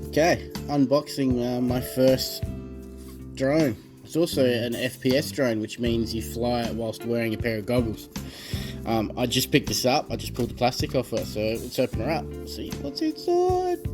Okay, unboxing my first drone. It's also an FPS drone, which means you fly it whilst wearing a pair of goggles. I just picked this up. I just pulled the plastic off it, so let's open her up. See what's inside.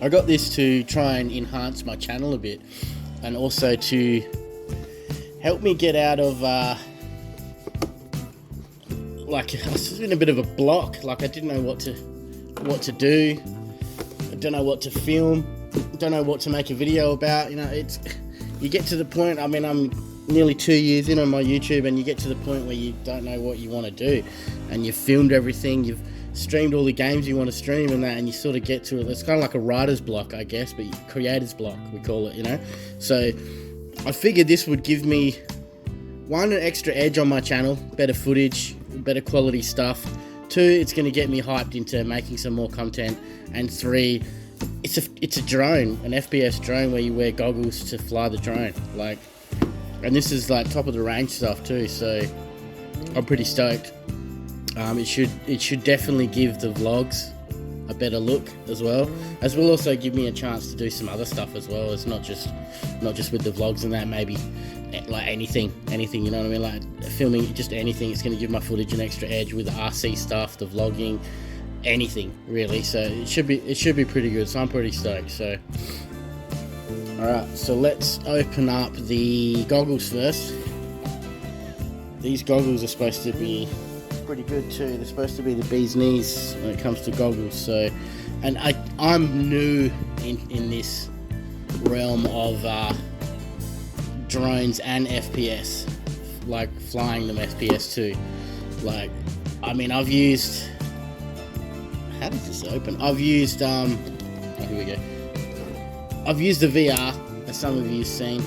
I got this to try and enhance my channel a bit, and also to help me get out of like, I was in a bit of a block. Like, I didn't know what to do. I don't know what to film. Don't know what to make a video about. You know, you get to the point. I mean, I'm nearly 2 years in on my YouTube, and you get to the point where you don't know what you want to do, and you've filmed everything. You've streamed all the games you want to stream and that, and you sort of get to it. It's kind of like a writer's block, I guess, but creator's block, we call it, you know. So I figured this would give me, one, an extra edge on my channel, better footage, better quality stuff. 2, it's going to get me hyped into making some more content. And 3, it's a drone, an FPS drone where you wear goggles to fly the drone. Like, and this is like top of the range stuff too, so I'm pretty stoked. It should definitely give the vlogs a better look as well. As will also give me a chance to do some other stuff as well. It's not just with the vlogs and that. Maybe like anything, you know what I mean? Like filming just anything. It's going to give my footage an extra edge with the RC stuff, the vlogging, anything really. So it should be pretty good. So I'm pretty stoked. So all right, so let's open up the goggles first. These goggles are supposed to be pretty good too. They're supposed to be the bee's knees when it comes to goggles. So, and I'm new in this realm of drones and FPS, like flying them FPS too. Like, I mean, I've used, how does this open? I've used oh, here we go. I've used the VR, as some of you've seen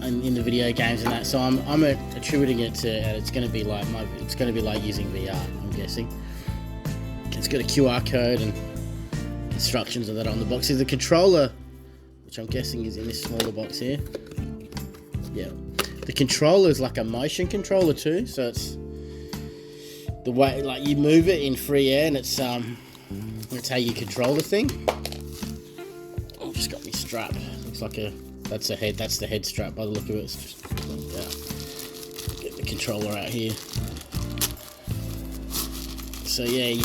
in the video games and that. So I'm attributing it to it's going to be like using VR. I'm guessing it's got a QR code and instructions of that on the box. There's the controller, which I'm guessing is in this smaller box here. Yeah, the controller is like a motion controller too. So it's the way, like, you move it in free air, and it's that's how you control the thing. I've just got my strap. Looks like that's the head strap by the look of it. It's just get the controller out here. So yeah, you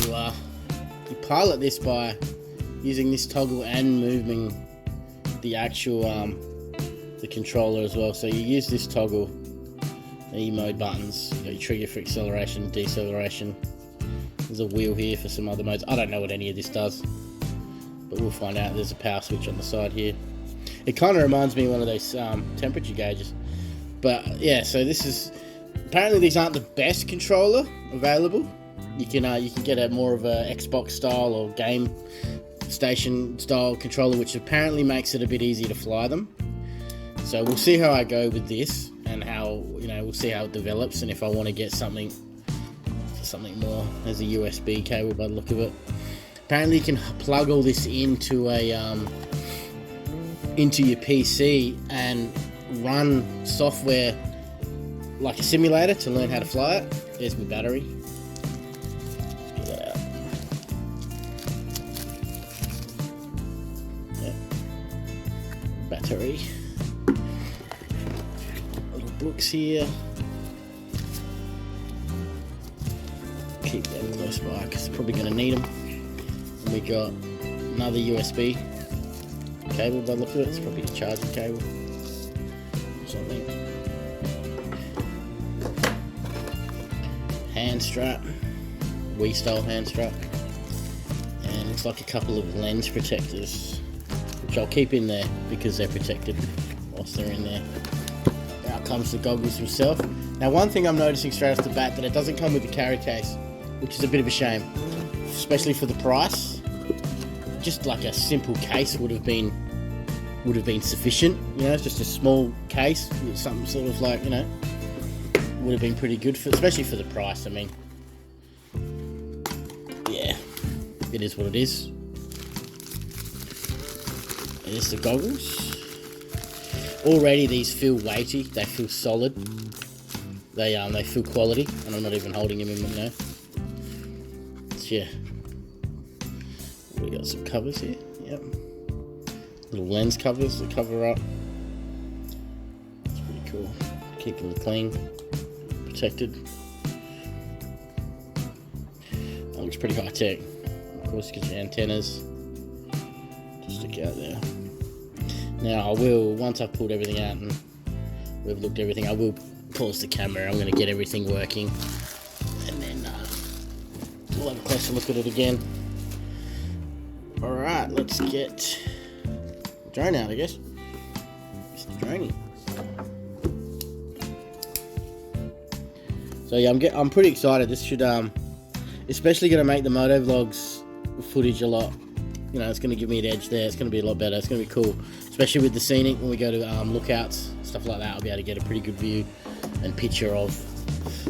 pilot this by using this toggle and moving the actual the controller as well. So you use this toggle, the E mode buttons, your trigger for acceleration, deceleration. There's a wheel here for some other modes. I don't know what any of this does, but we'll find out. There's a power switch on the side here. It kind of reminds me of one of those temperature gauges. But yeah, so this is, apparently these aren't the best controller available. You can get a more of a Xbox style or game station style controller, which apparently makes it a bit easier to fly them. So we'll see how I go with this, and how, you know, we'll see how it develops, and if I want to get something more. There's a USB cable by the look of it. Apparently you can plug all this into your PC and run software like a simulator to learn how to fly it. There's my battery. Let's get that out. Yep. Battery. Little books here. Keep them close by because they're probably going to need them. And we got another USB cable by the look of it. It's probably a charging cable or something. Hand strap, Wii style hand strap, and looks like a couple of lens protectors, which I'll keep in there because they're protected whilst they're in there. Out comes the goggles themselves. Now, one thing I'm noticing straight off the bat, that it doesn't come with a carry case, which is a bit of a shame, especially for the price. Just like a simple case would have been sufficient, you know. It's just a small case with something sort of like, you know, would have been pretty good for, especially for the price. I mean, yeah, it is what it is. There's the goggles. Already these feel weighty, they feel solid, they feel quality, and I'm not even holding them in, you know. So yeah, we got some covers here. Yep. little lens covers that cover up. It's pretty cool. Keep them clean, protected. That looks pretty high tech. Of course, get your antennas to stick out there. Now I will, once I've pulled everything out and we've looked at everything, I will pause the camera. I'm going to get everything working, and then we'll have a closer look at it again. Alright, let's get the drone out, I guess. It's the droney. So yeah, I'm pretty excited. This should especially going to make the moto vlogs footage a lot, you know, it's going to give me an edge there. It's going to be a lot better. It's going to be cool, especially with the scenic. When we go to lookouts, stuff like that, I'll be able to get a pretty good view and picture of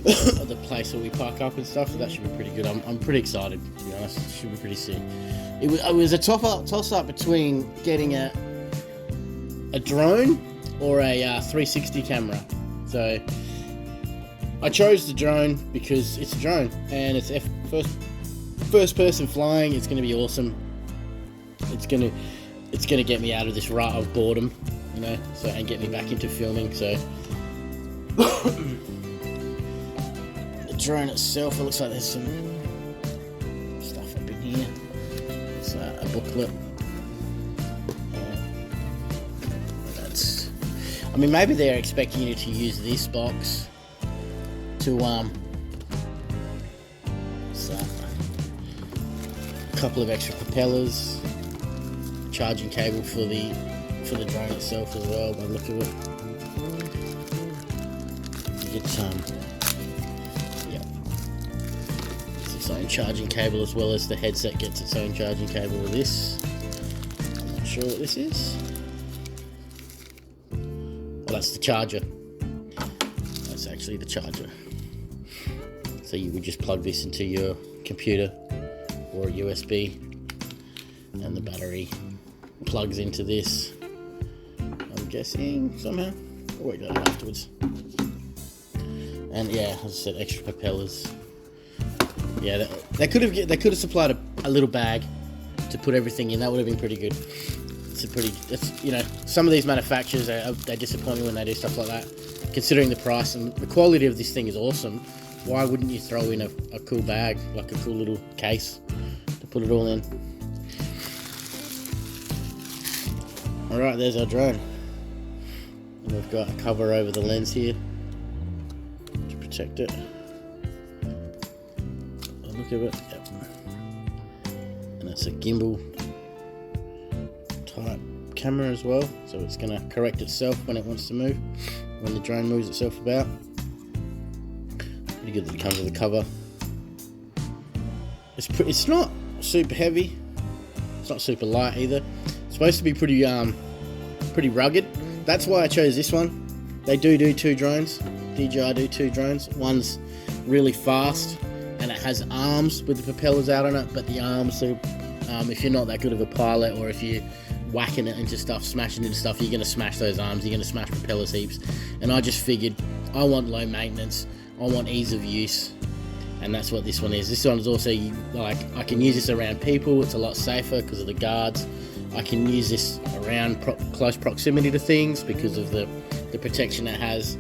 the place where we park up and stuff. So that should be pretty good. I'm pretty excited, to be honest. It should be pretty sick. It was a toss up between getting a drone or a 360 camera. So I chose the drone because it's a drone and it's first person flying. It's going to be awesome. It's gonna get me out of this rut of boredom, you know, so, and get me back into filming. So the drone itself, it looks like there's some stuff up in here. It's a booklet. I mean, maybe they're expecting you to use this box to so a couple of extra propellers, charging cable for the drone itself as well. By the look of it, you get yeah, it's its own charging cable, as well as the headset gets its own charging cable with this. I'm not sure what this is. Well, that's the charger. That's actually the charger. So you would just plug this into your computer or a USB, and the battery plugs into this, I'm guessing, somehow. I'll work that out afterwards. And yeah, as I said, extra propellers. Yeah, they could have supplied a little bag to put everything in. That would have been pretty good. It's you know, some of these manufacturers they disappoint me when they do stuff like that. Considering the price and the quality of this thing is awesome, why wouldn't you throw in a cool bag, like a cool little case to put it all in? Alright, there's our drone. And we've got a cover over the lens here to protect it. Look at it. Yep. And it's a gimbal type camera as well, so it's going to correct itself when it wants to move, when the drone moves itself about. Pretty good that it comes with a cover. It's not super heavy. It's not super light either. It's supposed to be pretty rugged. That's why I chose this one. They do two drones. DJI do two drones. One's really fast and it has arms with the propellers out on it, but the arms are, if you're not that good of a pilot, or if you're whacking it into stuff, smashing into stuff, you're going to smash those arms, you're going to smash propellers heaps. And I just figured I want low maintenance, I want ease of use, and that's what this one is. This one is also, like, I can use this around people. It's a lot safer because of the guards. I can use this around close proximity to things because of the protection it has.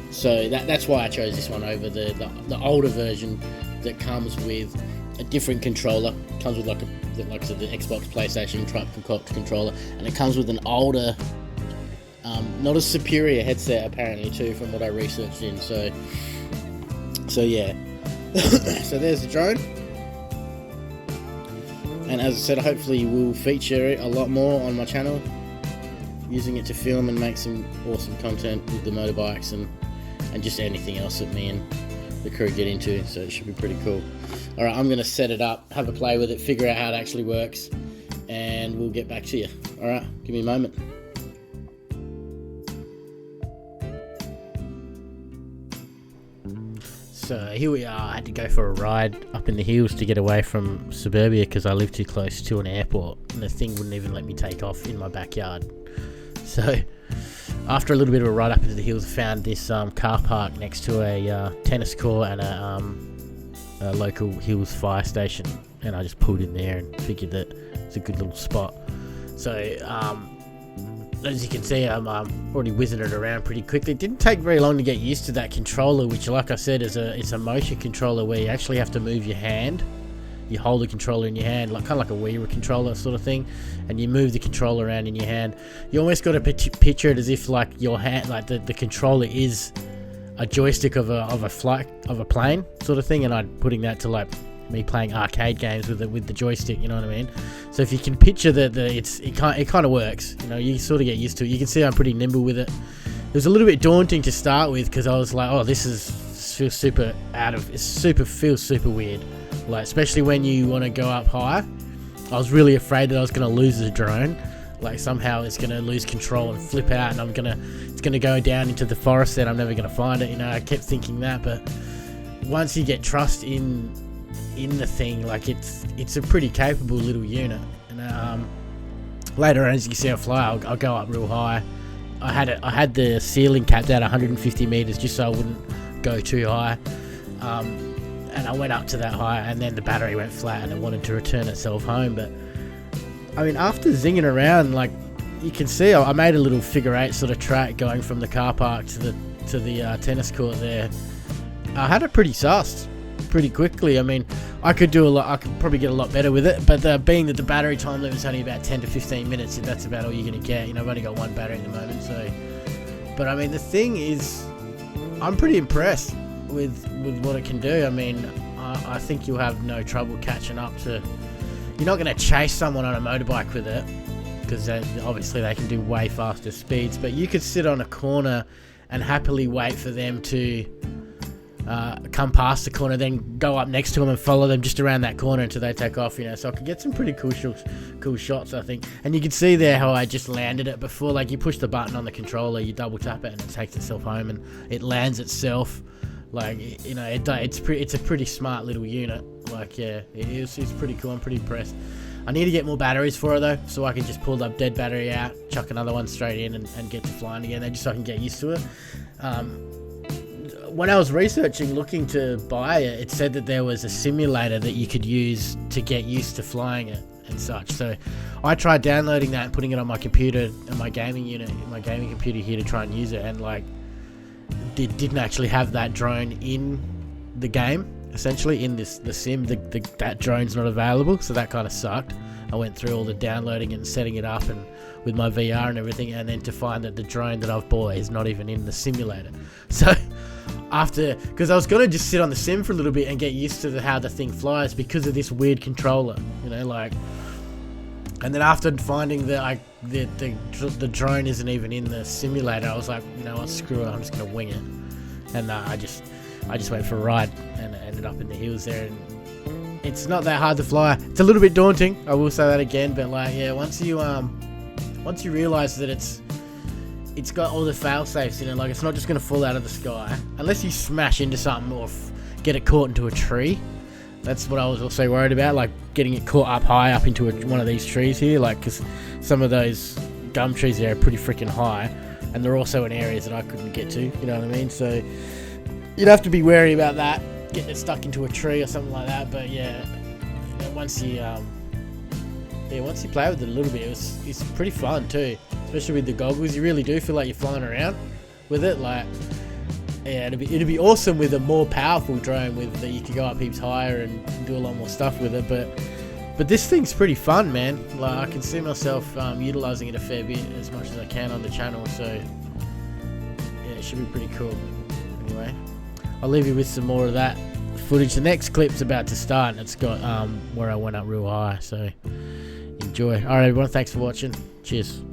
So that's why I chose this one over the older version that comes with a different controller. It comes with like I said, the Xbox, PlayStation type controller, and it comes with an older, not as superior headset apparently too, from what I researched in. So yeah. So there's the drone, and as I said, hopefully we'll feature it a lot more on my channel, using it to film and make some awesome content with the motorbikes and just anything else that me and the crew get into. So it should be pretty cool. Alright, I'm going to set it up, have a play with it, figure out how it actually works, and we'll get back to you. Alright, give me a moment. So here we are. I had to go for a ride up in the hills to get away from suburbia because I live too close to an airport, and the thing wouldn't even let me take off in my backyard. So after a little bit of a ride up into the hills, I found this car park next to a tennis court and a local hills fire station, and I just pulled in there and figured that it's a good little spot. So as you can see, I'm already whizzing it around pretty quickly. It didn't take very long to get used to that controller, which, like I said, it's a motion controller where you actually have to move your hand. You hold the controller in your hand, like kind of like a Wii controller sort of thing, and you move the controller around in your hand. You almost got to picture it as if like your hand, like the controller is a joystick of a plane sort of thing, and I'm putting that to like me playing arcade games with the joystick, you know what I mean? So if you can picture that it kind of works, you know, you sort of get used to it. You can see I'm pretty nimble with it. It was a little bit daunting to start with because I was like, oh, feels super weird, like especially when you want to go up high. I was really afraid that I was going to lose the drone, like somehow it's going to lose control and flip out, and it's going to go down into the forest and I'm never going to find it, you know. I kept thinking that, but once you get trust in the thing, like it's a pretty capable little unit. And later on, as you can see, I fly, I'll go up real high. I had the ceiling capped at 150 meters just so I wouldn't go too high, and I went up to that high, and then the battery went flat and it wanted to return itself home. But I mean, after zinging around, like you can see, I made a little figure 8 sort of track going from the car park to the tennis court there. I had it pretty sussed pretty quickly. I mean, I could probably get a lot better with it, but being that the battery time limit is only about 10 to 15 minutes, that's about all you're going to get. You know, I've only got one battery at the moment, so. But I mean, the thing is, I'm pretty impressed with what it can do. I mean, I think you'll have no trouble catching up to. You're not going to chase someone on a motorbike with it, because obviously they can do way faster speeds, but you could sit on a corner and happily wait for them to come past the corner, then go up next to them and follow them just around that corner until they take off, you know. So I could get some pretty cool shots, I think. And you can see there how I just landed it before. Like, you push the button on the controller, you double tap it, and it takes itself home, and it lands itself. Like, you know, it's a pretty smart little unit. Like, yeah, it's pretty cool. I'm pretty impressed. I need to get more batteries for it though, so I can just pull the dead battery out, chuck another one straight in, and get to flying again, just so I can get used to it. When I was researching, looking to buy it, it said that there was a simulator that you could use to get used to flying it and such. So I tried downloading that and putting it on my computer and my gaming computer here to try and use it, and like didn't actually have that drone in the game. Essentially, in the sim, that drone's not available, so that kind of sucked. I went through all the downloading and setting it up, and with my VR and everything, and then to find that the drone that I've bought is not even in the simulator. So because I was gonna just sit on the sim for a little bit and get used to how the thing flies because of this weird controller, you know, like. And then after finding that the drone isn't even in the simulator, I was like, you know what, screw it, I'm just gonna wing it. And I just went for a ride and ended up in the hills there. And it's not that hard to fly. It's a little bit daunting, I will say that again, but like, yeah, once you realize that it's got all the fail safes in it, like it's not just gonna fall out of the sky unless you smash into something or get it caught into a tree. That's what I was also worried about, like getting it caught up high up into one of these trees here, like, because some of those gum trees there are pretty freaking high, and they're also in areas that I couldn't get to, you know what I mean? So you'd have to be wary about that, getting it stuck into a tree or something like that. But yeah, once you play with it a little bit, it's pretty fun too, especially with the goggles. You really do feel like you're flying around with it. Like, yeah, it'd be awesome with a more powerful drone that you could go up heaps higher and do a lot more stuff with it. But this thing's pretty fun, man. Like, I can see myself utilizing it a fair bit, as much as I can on the channel. So yeah, it should be pretty cool. Anyway, I'll leave you with some more of that footage. The next clip's about to start, and it's got where I went up real high. So enjoy. All right, everyone. Thanks for watching. Cheers.